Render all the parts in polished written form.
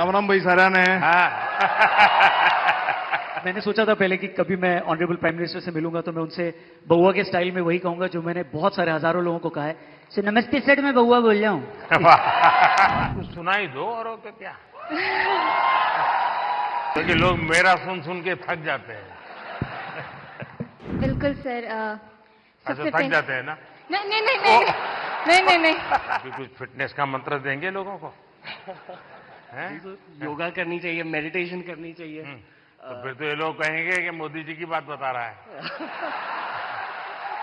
राम राम भाई सारा ने। हाँ। मैंने सोचा था पहले कि कभी मैं ऑनरेबल प्राइम मिनिस्टर से मिलूंगा तो मैं उनसे बउआ के स्टाइल में वही कहूंगा जो मैंने बहुत सारे हजारों लोगों को कहा है। सो नमस्ते सर, मैं बउआ बोल रहा हूँ। कुछ सुना ही दो और तो क्या। क्योंकि लोग मेरा सुन सुन के थक जाते हैं। बिल्कुल सर। अच्छा, थक जाते हैं ना। नहीं नहीं नहीं नहीं नहीं नहीं नहीं। अभी कुछ फिटनेस का मंत्र देंगे लोगों को। हैं? योगा करनी चाहिए, मेडिटेशन करनी चाहिए। तो फिर तो ये लोग कहेंगे कि मोदी जी की बात बता रहा है।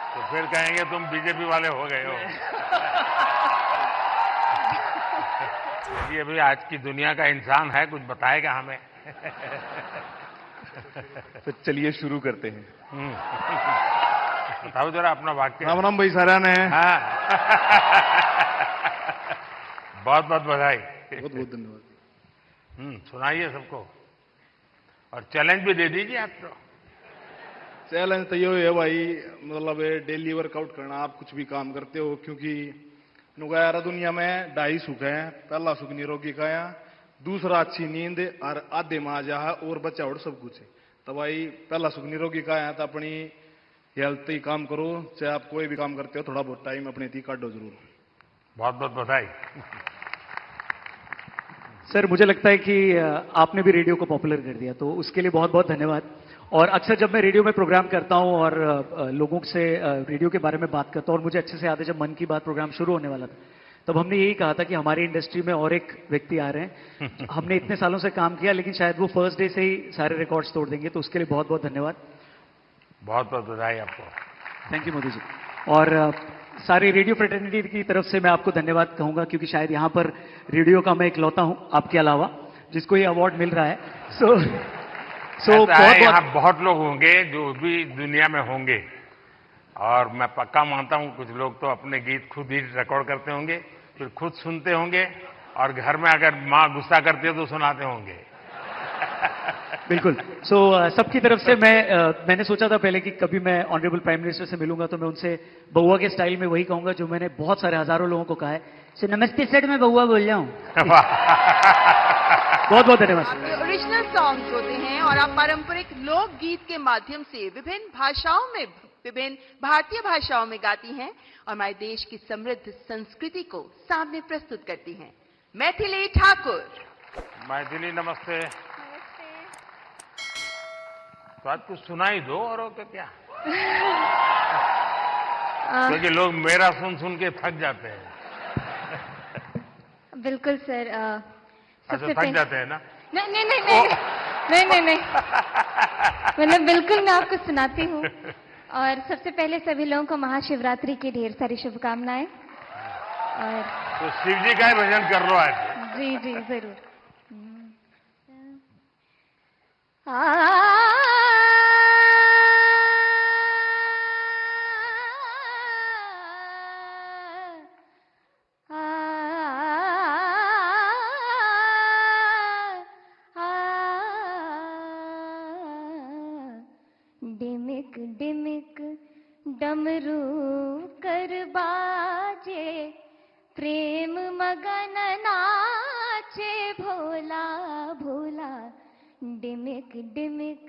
तो फिर कहेंगे तुम बीजेपी वाले हो गए हो। ये भी आज की दुनिया का इंसान है, कुछ बताएगा हमें। तो चलिए शुरू करते हैं। बताओ जरा अपना वाक्य। राम राम भाई सारा ने। हाँ। बहुत बहुत बधाई। बहुत बहुत धन्यवाद। सुनाइए सबको और चैलेंज भी दे दीजिए आप तो। चैलेंज तो ये है भाई, मतलब डेली वर्कआउट करना। आप कुछ भी काम करते हो, क्योंकि नुगारा दुनिया में 2.5 सुख है। पहला सुख निरोगी काया, दूसरा अच्छी नींद और आधे में आ जा और बच्चा और सब कुछ है। तो भाई पहला सुख निरोगी काया, तो अपनी हेल्थ ही काम करो। चाहे आप कोई भी काम करते हो, थोड़ा बहुत टाइम अपने थी काटो जरूर। बहुत बहुत बधाई। सर, मुझे लगता है कि आपने भी रेडियो को पॉपुलर कर दिया, तो उसके लिए बहुत बहुत धन्यवाद। और अक्सर जब मैं रेडियो में प्रोग्राम करता हूं और लोगों से रेडियो के बारे में बात करता हूं, और मुझे अच्छे से याद है जब मन की बात प्रोग्राम शुरू होने वाला था, तब हमने यही कहा था कि हमारी इंडस्ट्री में और एक व्यक्ति आ रहे हैं। हमने इतने सालों से काम किया, लेकिन शायद वो फर्स्ट डे से ही सारे रिकॉर्ड्स तोड़ देंगे, तो उसके लिए बहुत बहुत धन्यवाद। बहुत बहुत बधाई आपको। Thank you Modi ji. और सारी रेडियो फ्रेटर्निटी की तरफ से मैं आपको धन्यवाद कहूंगा, क्योंकि शायद यहां पर रेडियो का मैं इकलौता हूं आपके अलावा जिसको ये अवार्ड मिल रहा है। यहाँ बहुत लोग होंगे जो भी दुनिया में होंगे, और मैं पक्का मानता हूं कुछ लोग तो अपने गीत खुद ही रिकॉर्ड करते होंगे, फिर खुद सुनते होंगे, और घर में अगर माँ गुस्सा करती है तो सुनाते होंगे। बिल्कुल। सबकी तरफ से मैंने सोचा था पहले कि कभी मैं ऑनरेबल प्राइम मिनिस्टर से मिलूंगा तो मैं उनसे बउआ के स्टाइल में वही कहूंगा जो मैंने बहुत सारे हजारों लोगों को कहा है। सो नमस्ते सर, मैं बउआ बोल रहा हूँ। बहुत बहुत धन्यवाद। आपके ओरिजिनल सॉन्ग्स होते हैं और आप पारंपरिक लोकगीत के माध्यम से विभिन्न भाषाओं में, विभिन्न भारतीय भाषाओं में गाती हैं और हमारे देश की समृद्ध संस्कृति को सामने प्रस्तुत करती हैं। मैथिली ठाकुर। मैथिली नमस्ते। तो आज कुछ सुना ही दो और तो क्या। क्योंकि लोग मेरा सुन सुन के थक जाते हैं। बिल्कुल सर। अच्छा, थक जाते हैं ना। नहीं नहीं नहीं नहीं नहीं नहीं नहीं। मतलब बिल्कुल मैं आपको सुनाती हूँ। और सबसे पहले सभी लोगों को महाशिवरात्रि की ढेर सारी शुभकामनाएं। और तो शिव जी का ही भजन कर लो आज। जी जी जरूर। डिमिक डिमिक डमरू कर बाजे, प्रेम मगन नाचे भोला भोला। डिमिक डिमिक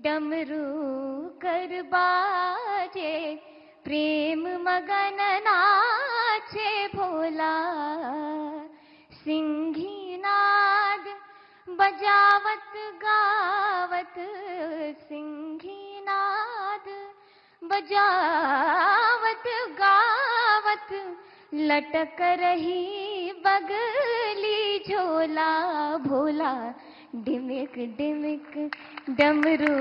डमरू कर बाजे, प्रेम मगन नाचे भोला। सिंही नाद बजावत गावत, सिंही नाद बजावत गावत, लटक रही बगली झोला भोला। डिमिक डिमिक डमरू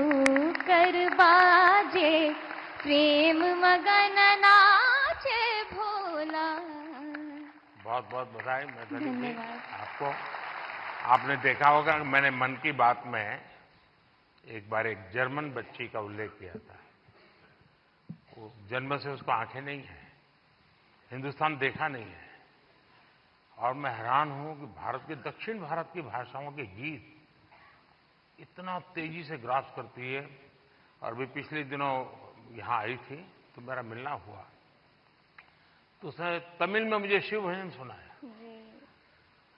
कर बाजे, प्रेम मगन नाचे भोला। बहुत बहुत बधाई मैथिली जी आपको। आपने देखा होगा कि मैंने मन की बात में एक बार एक जर्मन बच्ची का उल्लेख किया था। वो जन्म से उसको आंखें नहीं है, हिंदुस्तान देखा नहीं है, और मैं हैरान हूं कि भारत के दक्षिण भारत की भाषाओं के गीत इतना तेजी से ग्रास करती है। और भी पिछले दिनों यहां आई थी तो मेरा मिलना हुआ, तो उसने तमिल में मुझे शिव भजन सुनाया।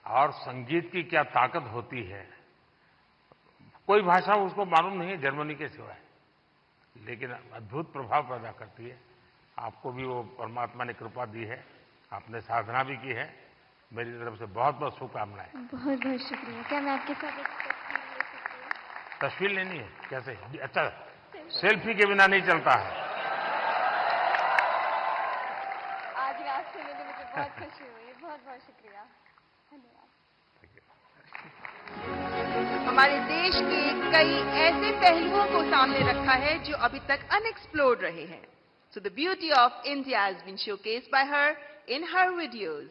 और संगीत की क्या ताकत होती है, कोई भाषा उसको मालूम नहीं है जर्मनी के सिवाय, लेकिन अद्भुत प्रभाव पैदा करती है। आपको भी वो परमात्मा ने कृपा दी है, आपने साधना भी की है। मेरी तरफ से बहुत बहुत शुभकामनाएं। बहुत बहुत शुक्रिया। क्या मैं आपके साथ एक तस्वीर ले सकती हूँ? तस्वीर लेनी है कैसे? अच्छा, सेल्फी के बिना नहीं चलता है। आज ये आपसे मिले मुझे बहुत खुशी हुई। बहुत बहुत शुक्रिया। धन्यवाद। हमारे देश के कई ऐसे पहलुओं को सामने रखा है जो अभी तक अनएक्सप्लोर्ड रहे हैं। So the beauty of India has been showcased by her in her videos.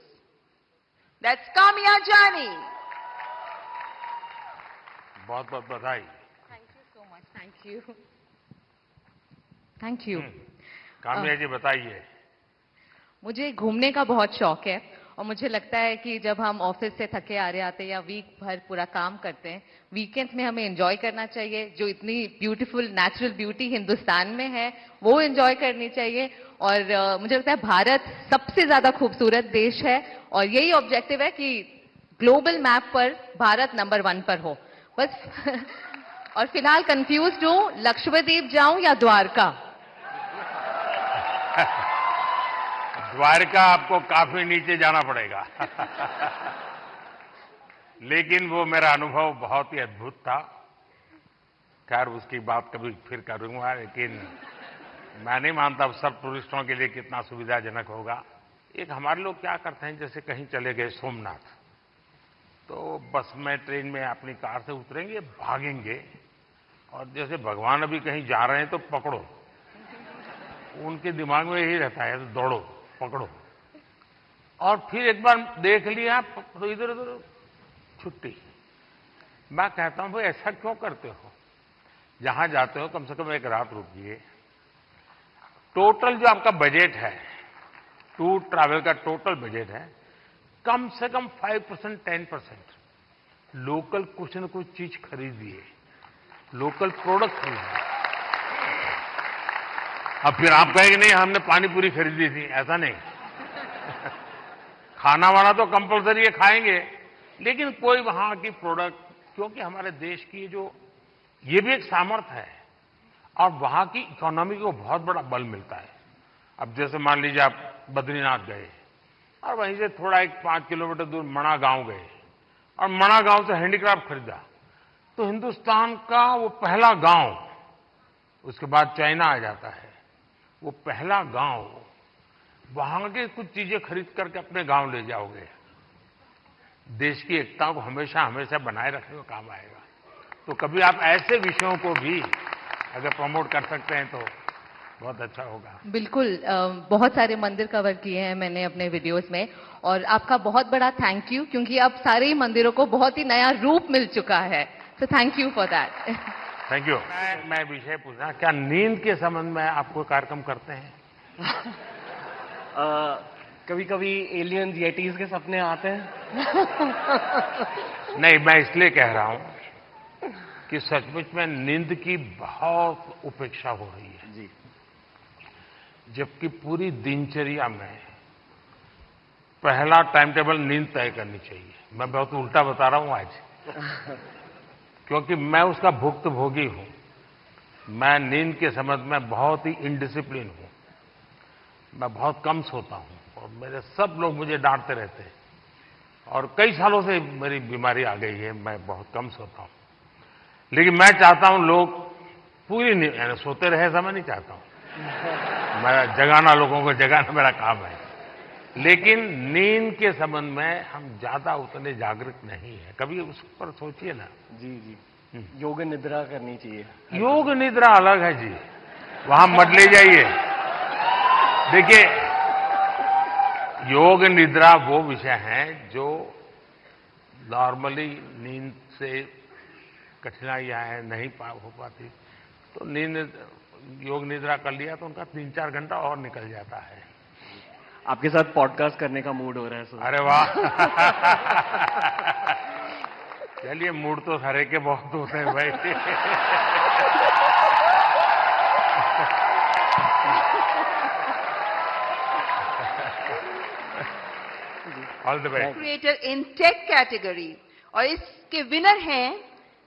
That's Kamya Jani. बहुत बहुत बधाई। Thank you so much. Thank you. Thank you. Kamya जी बताइए। मुझे घूमने का बहुत शौक है और मुझे लगता है कि जब हम ऑफिस से थके आ रहे आते हैं या वीक भर पूरा काम करते हैं, वीकेंड्स में हमें एंजॉय करना चाहिए। जो इतनी ब्यूटीफुल नेचुरल ब्यूटी हिंदुस्तान में है वो एंजॉय करनी चाहिए। और मुझे लगता है भारत सबसे ज्यादा खूबसूरत देश है और यही ऑब्जेक्टिव है कि ग्लोबल मैप पर भारत नंबर 1 पर हो बस। और फिलहाल कंफ्यूज्ड हूं, लक्षद्वीप जाऊं या द्वारका? द्वारका आपको काफी नीचे जाना पड़ेगा। लेकिन वो मेरा अनुभव बहुत ही अद्भुत था। खैर उसकी बात कभी फिर करूंगा, लेकिन मैं नहीं मानता सब टूरिस्टों के लिए कितना सुविधाजनक होगा। एक हमारे लोग क्या करते हैं, जैसे कहीं चले गए सोमनाथ, तो बस में ट्रेन में अपनी कार से उतरेंगे, भागेंगे, और जैसे भगवान अभी कहीं जा रहे हैं तो पकड़ो। उनके दिमाग में यही रहता है, तो दौड़ो पकड़ो, और फिर एक बार देख लिया तो इधर उधर छुट्टी। मैं कहता हूं भाई ऐसा क्यों करते हो? जहां जाते हो कम से कम एक रात रुकिए। टोटल जो आपका बजट है, टूर ट्रैवल का टोटल बजट है, कम से कम 5% 10% लोकल कुछ न कुछ चीज खरीदिए, लोकल प्रोडक्ट खरीदिए। अब फिर आप कहेंगे नहीं हमने पानी पूरी खरीदी थी, ऐसा नहीं। खाना वाना तो कंपलसरी है, खाएंगे, लेकिन कोई वहां की प्रोडक्ट, क्योंकि हमारे देश की जो ये भी एक सामर्थ्य है और वहां की इकोनॉमी को बहुत बड़ा बल मिलता है। अब जैसे मान लीजिए आप बद्रीनाथ गए और वहीं से थोड़ा एक 5 किलोमीटर दूर मणा गांव गए और मणा गांव से हैंडीक्राफ्ट खरीदा, तो हिंदुस्तान का वो पहला गांव, उसके बाद चाइना आ जाता है, वो पहला गांव, वहां के कुछ चीजें खरीद करके अपने गांव ले जाओगे, देश की एकता को हमेशा हमेशा बनाए रखने में काम आएगा। तो कभी आप ऐसे विषयों को भी अगर प्रमोट कर सकते हैं तो बहुत अच्छा होगा। बिल्कुल। बहुत सारे मंदिर कवर किए हैं मैंने अपने वीडियोस में, और आपका बहुत बड़ा थैंक यू, क्योंकि अब सारे ही मंदिरों को बहुत ही नया रूप मिल चुका है। तो thank you for that. Thank you. मैं विषय पूछना, क्या नींद के संबंध में आप कोई कार्यक्रम करते हैं? कभी कभी एलियंस येटीज के सपने आते हैं। नहीं, मैं इसलिए कह रहा हूं कि सचमुच में नींद की बहुत उपेक्षा हो रही है जी। जबकि पूरी दिनचर्या में पहला टाइम टेबल नींद तय करनी चाहिए। मैं बहुत उल्टा बता रहा हूं आज, क्योंकि मैं उसका भुक्तभोगी हूं। मैं नींद के संबंध में बहुत ही इनडिसिप्लिन हूं। मैं बहुत कम सोता हूं और मेरे सब लोग मुझे डांटते रहते हैं, और कई सालों से मेरी बीमारी आ गई है, मैं बहुत कम सोता हूं। लेकिन मैं चाहता हूं लोग पूरी नींद सोते रहे, ऐसा मैं नहीं चाहता हूं। मैं जगाना, लोगों को जगाना मेरा काम है, लेकिन नींद के संबंध में हम ज्यादा उतने जागरूक नहीं है। कभी उस पर सोचिए ना। जी जी। योग निद्रा करनी चाहिए। योग निद्रा अलग है जी, वहां मत ले जाइए। देखिए, योग निद्रा वो विषय है जो नॉर्मली नींद से कठिनाइयां हैं, नहीं हो पाती, तो योग निद्रा कर लिया तो उनका 3-4 घंटा और निकल जाता है। आपके साथ पॉडकास्ट करने का मूड हो रहा है सर। अरे वाह। चलिए, मूड तो हरे के बहुत होते हैं भाई। All the best. Creator in take category, और इसके विनर हैं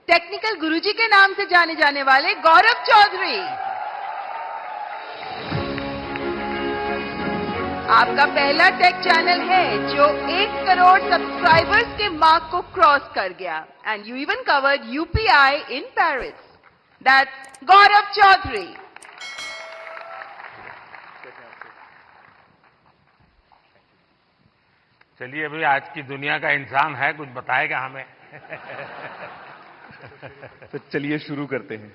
टेक्निकल गुरुजी के नाम से जाने जाने वाले गौरव चौधरी। आपका पहला टेक चैनल है जो 1 करोड़ सब्सक्राइबर्स के मार्क को क्रॉस कर गया, and you even covered UPI in Paris. That's Gaurav Chaudhary. चलिए, अभी आज की दुनिया का इंसान है, कुछ बताएगा हमें। तो चलिए शुरू करते हैं।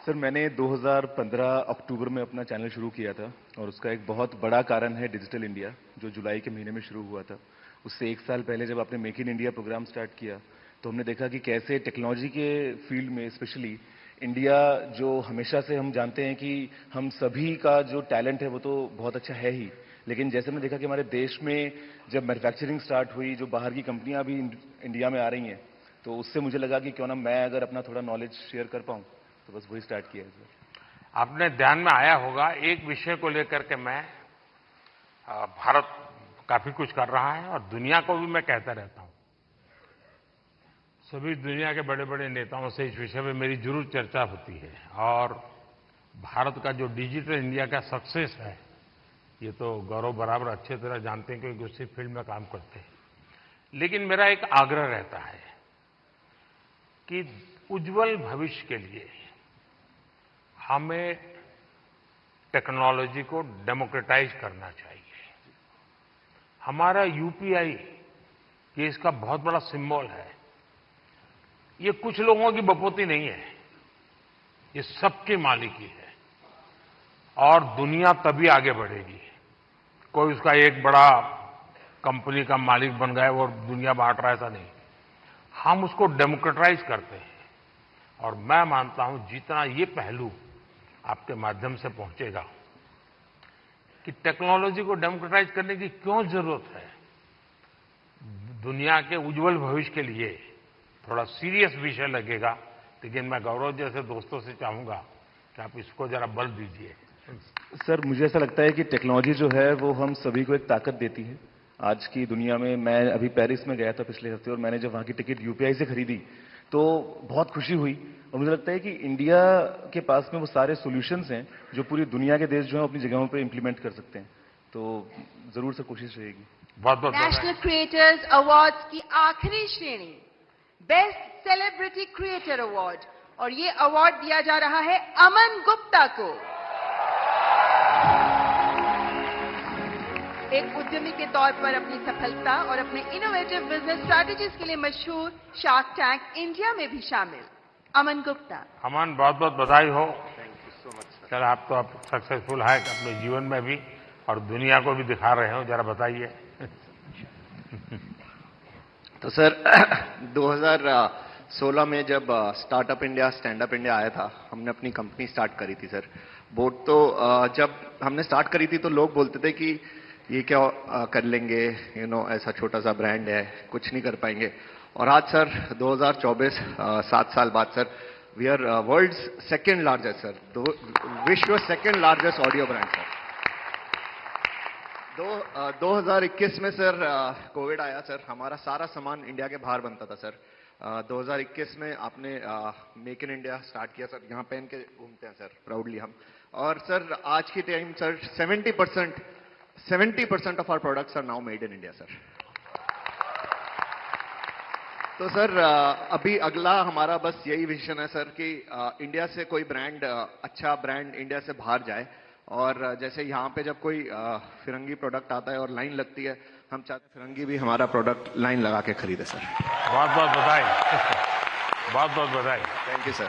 सर, मैंने 2015 अक्टूबर में अपना चैनल शुरू किया था, और उसका एक बहुत बड़ा कारण है डिजिटल इंडिया, जो जुलाई के महीने में शुरू हुआ था। उससे 1 साल पहले जब आपने make in India program start किया, तो हमने देखा कि कैसे टेक्नोलॉजी के फील्ड में स्पेशली इंडिया, जो हमेशा से हम जानते हैं कि हम सभी का जो टैलेंट है वो तो बहुत अच्छा है ही, लेकिन जैसे हमने देखा कि हमारे देश में जब मैन्युफैक्चरिंग स्टार्ट हुई, जो बाहर की कंपनियां भी इंडिया में आ रही हैं, तो उससे मुझे लगा कि क्यों ना मैं अगर अपना थोड़ा नॉलेज शेयर कर पाऊं, तो बस वही स्टार्ट किया है सर। आपने ध्यान में आया होगा, एक विषय को लेकर के मैं भारत काफी कुछ कर रहा है, और दुनिया को भी मैं कहता रहता हूं। सभी दुनिया के बड़े बड़े नेताओं से इस विषय में मेरी जरूर चर्चा होती है, और भारत का जो डिजिटल इंडिया का सक्सेस है, ये तो गौरव बराबर अच्छे तरह जानते हैं, क्योंकि उसी फील्ड में काम करते हैं। लेकिन मेरा एक आग्रह रहता है कि उज्जवल भविष्य के लिए हमें टेक्नोलॉजी को डेमोक्रेटाइज करना चाहिए। हमारा यूपीआई, ये इसका बहुत बड़ा सिंबल है। ये कुछ लोगों की बपोती नहीं है, ये सबकी मालिकी है, और दुनिया तभी आगे बढ़ेगी। कोई उसका एक बड़ा कंपनी का मालिक बन गया और दुनिया बांट रहा है, ऐसा नहीं। हम उसको डेमोक्रेटाइज करते हैं, और मैं मानता हूं जितना ये पहलू आपके माध्यम से पहुंचेगा कि टेक्नोलॉजी को डेमोक्रेटाइज करने की क्यों जरूरत है, दुनिया के उज्जवल भविष्य के लिए थोड़ा सीरियस विषय लगेगा। लेकिन मैं गौरव जैसे दोस्तों से चाहूंगा कि आप इसको जरा बल दीजिए। सर, मुझे ऐसा लगता है कि टेक्नोलॉजी जो है वो हम सभी को एक ताकत देती है आज की दुनिया में। मैं अभी पेरिस में गया था पिछले हफ्ते, और मैंने जब वहां की टिकट यूपीआई से खरीदी तो बहुत खुशी हुई, और मुझे लगता है कि इंडिया के पास में वो सारे सॉल्यूशंस हैं जो पूरी दुनिया के देश जो है अपनी जगहों पे इंप्लीमेंट कर सकते हैं। तो जरूर से कोशिश रहेगी। बहुत बहुत नेशनल क्रिएटर्स अवार्ड्स की आखिरी श्रेणी, बेस्ट सेलिब्रिटी क्रिएटर अवार्ड, और ये अवार्ड दिया जा रहा है अमन गुप्ता को। एक उद्यमी के तौर पर अपनी सफलता और अपने इनोवेटिव बिजनेस स्ट्रैटेजीज के लिए मशहूर शार्क टैंक इंडिया में भी शामिल अमन गुप्ता। अमन, बहुत बहुत बधाई हो। Thank you so much sir. आप तो अब सक्सेसफुल है अपने जीवन में भी, और दुनिया को भी दिखा रहे हो, जरा बताइए। तो सर 2016 में जब startup India, stand up India आया था, हमने अपनी कंपनी स्टार्ट करी थी सर। बोट तो जब हमने स्टार्ट करी थी तो लोग बोलते थे कि ये क्या कर लेंगे, ऐसा छोटा सा ब्रांड है, कुछ नहीं कर पाएंगे। और आज सर 2024 7 साल बाद sir, we are world's second largest sir, विश्व second largest audio brand sir. 2021 में सर कोविड आया सर, हमारा सारा सामान इंडिया के बाहर बनता था सर। 2021 में आपने मेक इन इंडिया स्टार्ट किया सर, यहाँ पहन के घूमते हैं सर प्राउडली हम। और सर आज की time sir 70% of our products are now made in India sir. तो सर अभी अगला हमारा बस यही विजन है सर कि इंडिया से कोई ब्रांड, अच्छा ब्रांड इंडिया से बाहर जाए। और जैसे यहाँ पे जब कोई फिरंगी प्रोडक्ट आता है और लाइन लगती है, हम चाहते हैं फिरंगी भी हमारा प्रोडक्ट लाइन लगा के खरीदे सर। बहुत बहुत बधाई। बहुत बहुत बधाई। Thank you sir.